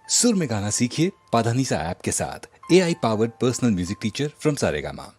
सुर में गाना सीखिए पाधानीसा ऐप के साथ। AI powered personal music teacher from Saregama.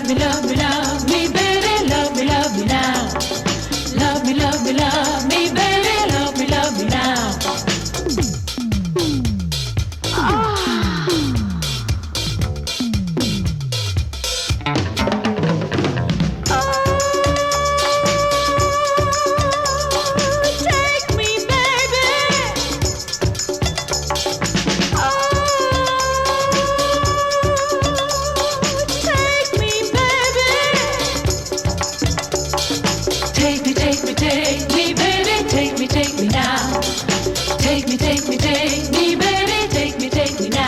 Love me, baby, love me now. Love me, baby, love me now. Take me, baby. Take me, baby. Take me, baby, take me now. Take me, baby, take me now.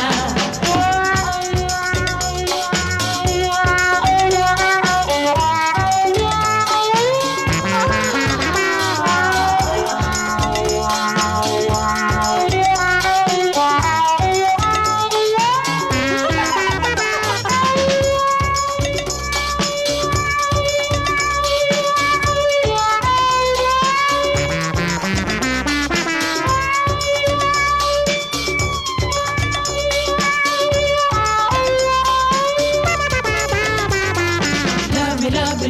Love me,